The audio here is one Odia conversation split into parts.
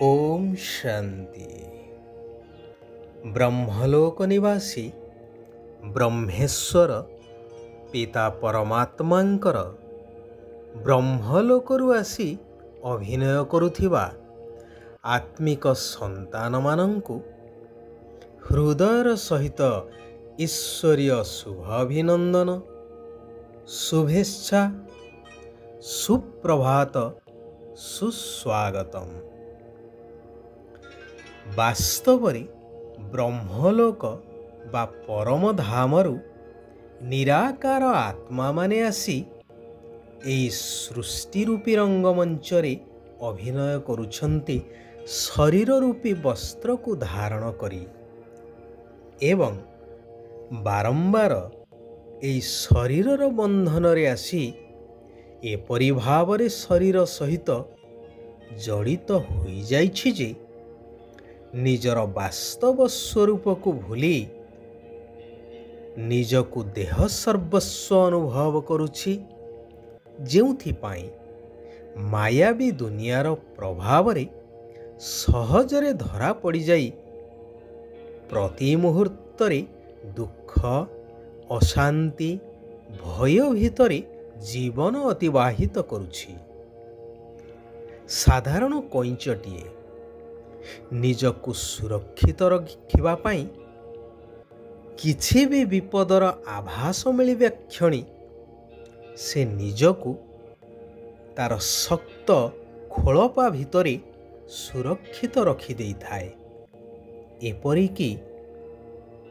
ओम शांति। ब्रह्मलोक निवासी ब्रह्मेश्वर पिता परमात्मांकर ब्रह्मलोकरू आसी अभिनय करुथिबा आत्मिक संतान मानंकु हृदयर सहित ईश्वरीय शुभ अभिनंदन, शुभेच्छा, सुप्रभात, सुस्वागतम। वास्तवरे ब्रह्मलोक बा परम धामरु निराकार आत्मा माने आसी एई सृष्टि रूपी रंगमंचरे अभिनय करुछन्ति शरीर रूपी वस्त्र को धारण करी एवं बारंबार एई शरीरर बंधन रे आसी एपरि भावरे शरीर सहित जड़ित होई जाइछि जे निजर वास्तव स्वरूप को भूली निजकु देह सर्वस्व अनुभव करुछि, जेउथिपाई मायावी दुनियार प्रभाव रे सहजरे धरा पड़ी जाई प्रति मुहूर्त रे दुख, अशांति, भय भितरे जीवन अतिवाहित करुछि। साधारण कईंचटिए निजकु सुरक्षित रखिबा पाई किछि भी विपदर आभास मिलिबा क्षणी से निजकु तार शक्त खोलपा भितरे सुरक्षित रखि देई थाए। एपरिकी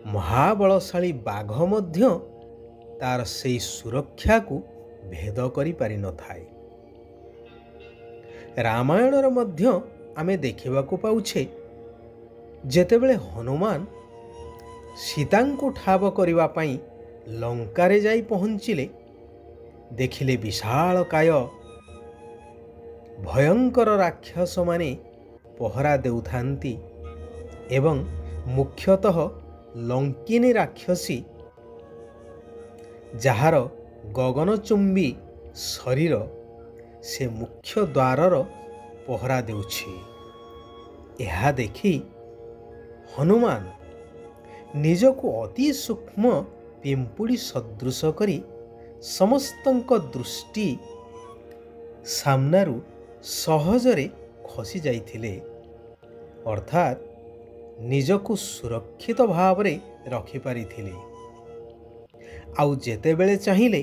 महाबलशाली बाघ मध्य तार सेई सुरक्षा को भेद करि पारि न थाए। रामायणर मध्य आमे देखिबाकू पाउछे जेतेबेले हनुमान सीतांकु ठाब करिबा पाई लंकारे जाई पहुंचिले, देखिले विशालकाय भयंकर राक्षस माने पहरा देउथांती एवं मुख्यतः लंकिनी राक्षसी जार गगनचुंबी शरीर से मुख्य द्वारर पहरा देउछि। यह देखि हनुमान निजको अति सूक्ष्म पिंपुड़ी सदृश करी समस्तंक दृष्टि सामनारू सहजरे खसी जाइथिले, अर्थात निजको सुरक्षित भावरे रखि पारिथिले। आउ जेतेबेले चाहिले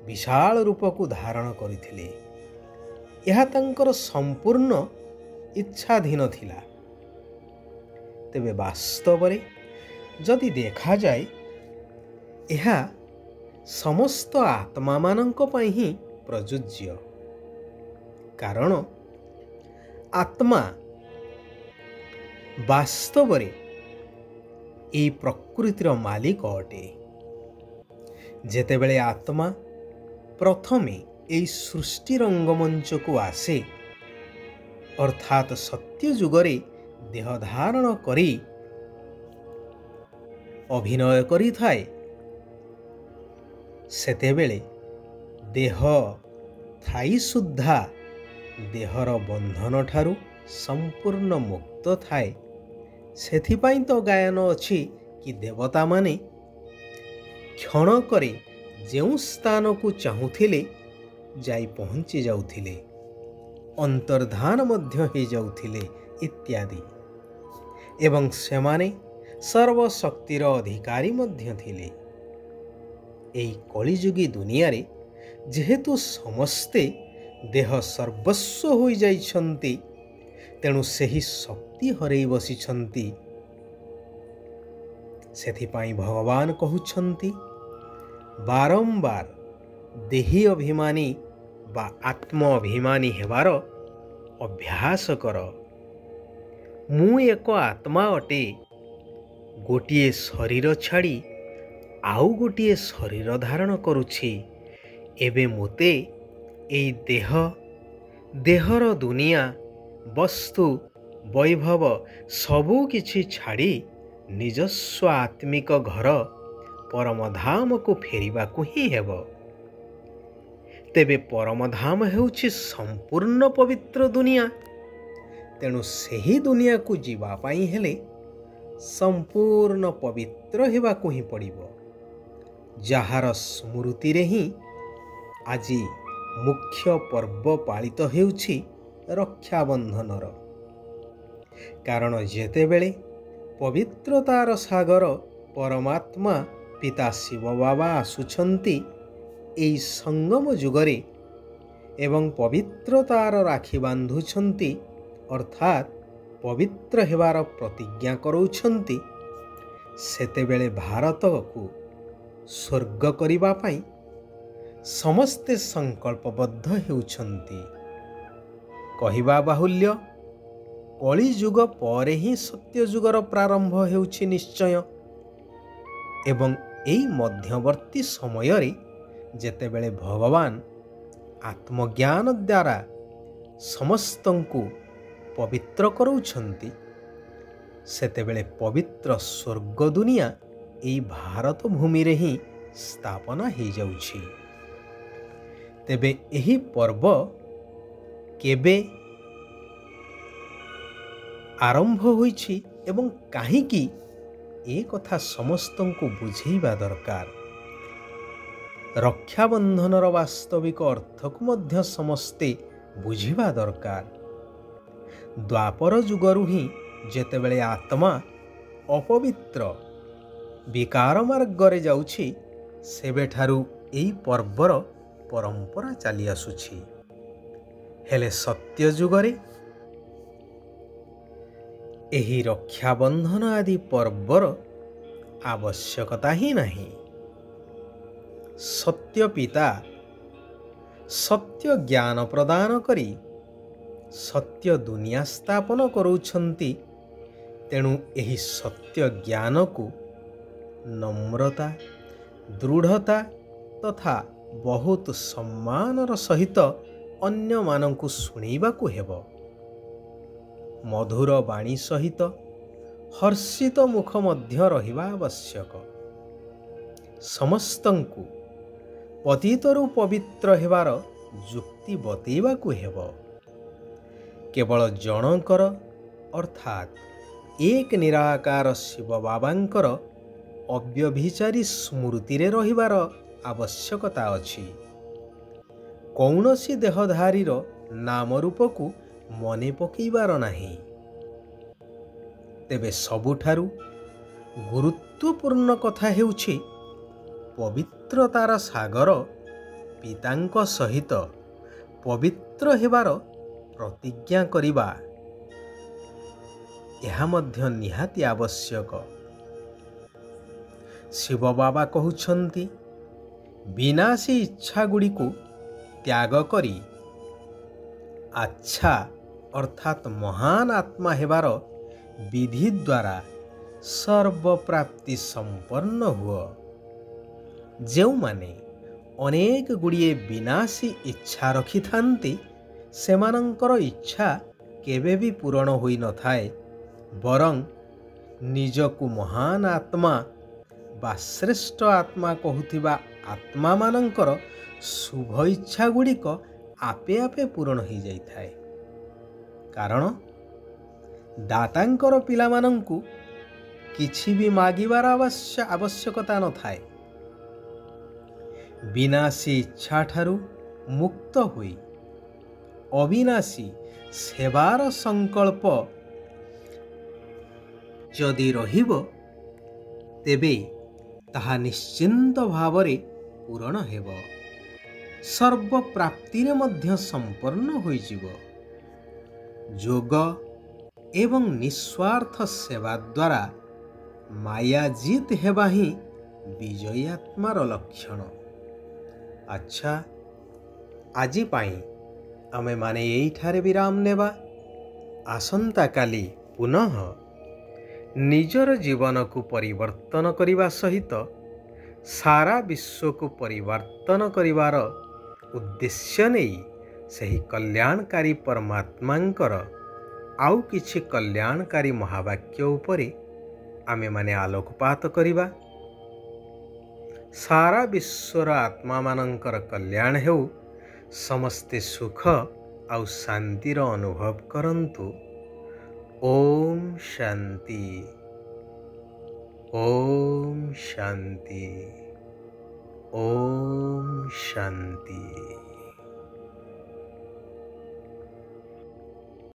विशाल रूप को धारण करिथिले। यह तांकर संपूर्ण इच्छाधीन थिला। तेबे वास्तवरे जदि देखा जाए यह समस्त आत्मा मानंक पई ही प्रयोज्य, कारण आत्मा वास्तवरे एई प्रकृतिर मालिक अटे। जेतेबेले आत्मा प्रथमे एई सृष्टि रंगमंच को आसे, अर्थात सत्य जुगरे देह धारण करी अभिनय करी थाए, सेतेबेले देह थाई सुद्धा देहर बंधन ठारू संपूर्ण मुक्त थाए। सेथिपाई तो गायन अछि कि देवता माने क्षण करे जेउ स्थान को चाहूथिले जाई पहुंची जाउथिले, अंतर्धान मध्य हे जाउथिले इत्यादि। एवं सेमाने सर्वशक्तिर अधिकारी मध्य थिले। एई कलिजुगी दुनिया रे जेहेतु समस्ते देह सर्वस्व होई जाइछन्ति, तेणु सेही शक्ति हरई बसिछन्ति। सेथिपाई भगवान कहुछन्ति बारंबार देही अभिमानी बा आत्म अभिमानी हेबार अभ्यास कर। मु एक आत्मा अटे, गोटिए शरीर छाड़ी आउ गोटिए शरीर धारण करुछि। एबे मोते एई देहर दुनिया वस्तु वैभव सबू किछि छाड़ी निजस्व आत्मिक घर परमधाम को फेरिबाकू ही हेब। तेबे परमधाम हेउछि संपूर्ण पवित्र दुनिया, ତେଣୁ ସେହି ଦୁନିଆକୁ ଯିବା ପାଇଁ ହେଲେ ସମ୍ପୂର୍ଣ୍ଣ ପବିତ୍ର ହେବାକୁ ହିଁ ପଡ଼ିବ, ଯାହାର ସ୍ମୃତିରେ ହିଁ ଆଜି ମୁଖ୍ୟ ପର୍ବ ପାଳିତ ହେଉଛି ରକ୍ଷାବନ୍ଧନର। କାରଣ ଯେତେବେଳେ ପବିତ୍ରତାର ସାଗର ପରମାତ୍ମା ପିତା ଶିବ ବାବା ଆସୁଛନ୍ତି ଏହି ସଙ୍ଗମ ଯୁଗରେ ଏବଂ ପବିତ୍ରତାର ରାକ୍ଷୀ ବାନ୍ଧୁଛନ୍ତି, ଅର୍ଥାତ୍ ପବିତ୍ର ହେବାର ପ୍ରତିଜ୍ଞା କରାଉଛନ୍ତି, ସେତେବେଳେ ଭାରତକୁ ସ୍ୱର୍ଗ କରିବା ପାଇଁ ସମସ୍ତେ ସଂକଳ୍ପବଦ୍ଧ ହେଉଛନ୍ତି। କହିବା ବାହୁଲ୍ୟ, କଳିଯୁଗ ପରେ ହିଁ ସତ୍ୟଯୁଗର ପ୍ରାରମ୍ଭ ହେଉଛି ନିଶ୍ଚୟ। ଏବଂ ଏହି ମଧ୍ୟବର୍ତ୍ତୀ ସମୟରେ ଯେତେବେଳେ ଭଗବାନ ଆତ୍ମଜ୍ଞାନ ଦ୍ୱାରା ସମସ୍ତଙ୍କୁ ପବିତ୍ର କରାଉଛନ୍ତି, ସେତେବେଳେ ପବିତ୍ର ସ୍ୱର୍ଗ ଦୁନିଆ ଏହି ଭାରତ ଭୂମିରେ ହିଁ ସ୍ଥାପନା ହୋଇଯାଉଛି। ତେବେ ଏହି ପର୍ବ କେବେ ଆରମ୍ଭ ହୋଇଛି ଏବଂ କାହିଁକି, ଏ କଥା ସମସ୍ତଙ୍କୁ ବୁଝେଇବା ଦରକାର। ରକ୍ଷାବନ୍ଧନର ବାସ୍ତବିକ ଅର୍ଥକୁ ମଧ୍ୟ ସମସ୍ତେ ବୁଝିବା ଦରକାର। ଦ୍ୱାପର ଯୁଗରୁ ହିଁ ଯେତେବେଳେ ଆତ୍ମା ଅପବିତ୍ର ବିକାର ମାର୍ଗରେ ଯାଉଛି, ସେବେଠାରୁ ଏହି ପର୍ବର ପରମ୍ପରା ଚାଲି ଆସୁଛି। ହେଲେ ସତ୍ୟ ଯୁଗରେ ଏହି ରକ୍ଷାବନ୍ଧନ ଆଦି ପର୍ବର ଆବଶ୍ୟକତା ହିଁ ନାହିଁ। ସତ୍ୟ ପିତା ସତ୍ୟ ଜ୍ଞାନ ପ୍ରଦାନ କରି ସତ୍ୟ ଦୁନିଆ ସ୍ଥାପନ କରୁଛନ୍ତି। ତେଣୁ ଏହି ସତ୍ୟ ଜ୍ଞାନକୁ ନମ୍ରତା, ଦୃଢ଼ତା ତଥା ବହୁତ ସମ୍ମାନର ସହିତ ଅନ୍ୟମାନଙ୍କୁ ଶୁଣାଇବାକୁ ହେବ। ମଧୁର ବାଣୀ ସହିତ ହର୍ଷିତ ମୁଖ ମଧ୍ୟ ରହିବା ଆବଶ୍ୟକ। ସମସ୍ତଙ୍କୁ ପତିତରୁ ପବିତ୍ର ହେବାର ଯୁକ୍ତି ବତେଇବାକୁ ହେବ। କେବଳ ଜଣଙ୍କର ଅର୍ଥାତ୍ ଏକ ନିରାକାର ଶିବ ବାବାଙ୍କର ଅବ୍ୟଭିଚାରୀ ସ୍ମୃତିରେ ରହିବାର ଆବଶ୍ୟକତା ଅଛି। କୌଣସି ଦେହଧାରୀର ନାମ ରୂପକୁ ମନେ ପକାଇବାର ନାହିଁ। ତେବେ ସବୁଠାରୁ ଗୁରୁତ୍ୱପୂର୍ଣ୍ଣ କଥା ହେଉଛି ପବିତ୍ରତାର ସାଗର ପିତାଙ୍କ ସହିତ ପବିତ୍ର ହେବାର ପ୍ରତିଜ୍ଞା କରିବା। ଏହା ମଧ୍ୟ ନିହାତି ଆବଶ୍ୟକ। ଶିବ ବାବା କହୁଛନ୍ତି, ବିନାଶୀ ଇଚ୍ଛାଗୁଡ଼ିକୁ ତ୍ୟାଗ କରି ଆଚ୍ଛା ଅର୍ଥାତ୍ ମହାନ ଆତ୍ମା ହେବାର ବିଧି ଦ୍ୱାରା ସର୍ବପ୍ରାପ୍ତି ସମ୍ପନ୍ନ ହୁଅ। ଯେଉଁମାନେ ଅନେକ ଗୁଡ଼ିଏ ବିନାଶୀ ଇଚ୍ଛା ରଖିଥାନ୍ତି, ସେମାନଙ୍କର ଇଚ୍ଛା କେବେ ବି ପୂରଣ ହୋଇନଥାଏ। ବରଂ ନିଜକୁ ମହାନ ଆତ୍ମା ବା ଶ୍ରେଷ୍ଠ ଆତ୍ମା କହୁଥିବା ଆତ୍ମାମାନଙ୍କର ଶୁଭ ଇଚ୍ଛା ଗୁଡ଼ିକ ଆପେ ଆପେ ପୂରଣ ହୋଇଯାଇଥାଏ। କାରଣ ଦାତାଙ୍କର ପିଲାମାନଙ୍କୁ କିଛି ବି ମାଗିବାର ଆବଶ୍ୟକତା ନଥାଏ। ବିନାଶୀ ଇଚ୍ଛାଠାରୁ ମୁକ୍ତ ହୋଇ ଅବିନାଶୀ ସେବାର ସଂକଳ୍ପ ଯଦି ରହିବ, ତେବେ ତାହା ନିଶ୍ଚିନ୍ତ ଭାବରେ ପୂରଣ ହେବ। ସର୍ବପ୍ରାପ୍ତିରେ ମଧ୍ୟ ସମ୍ପନ୍ନ ହୋଇଯିବ। ଯୋଗ ଏବଂ ନିଃସ୍ୱାର୍ଥ ସେବା ଦ୍ୱାରା ମାୟା ଜିତ୍ ହେବା ହିଁ ବିଜୟୀ ଆତ୍ମାର ଲକ୍ଷଣ। ଆଚ୍ଛା, ଆଜି ପାଇଁ ଆମେମାନେ ଏଇଠାରେ ବିରାମ ନେବା। ଆସନ୍ତାକାଲି ପୁନଃ ନିଜର ଜୀବନକୁ ପରିବର୍ତ୍ତନ କରିବା ସହିତ ସାରା ବିଶ୍ୱକୁ ପରିବର୍ତ୍ତନ କରିବାର ଉଦ୍ଦେଶ୍ୟ ନେଇ ସେହି କଲ୍ୟାଣକାରୀ ପରମାତ୍ମାଙ୍କର ଆଉ କିଛି କଲ୍ୟାଣକାରୀ ମହାବାକ୍ୟ ଉପରେ ଆମେମାନେ ଆଲୋକପାତ କରିବା। ସାରା ବିଶ୍ୱର ଆତ୍ମାମାନଙ୍କର କଲ୍ୟାଣ ହେଉ। ସମସ୍ତେ ସୁଖ ଆଉ ଶାନ୍ତିର ଅନୁଭବ କରନ୍ତୁ। ओम शांति। ओम शांति। ओम शांति।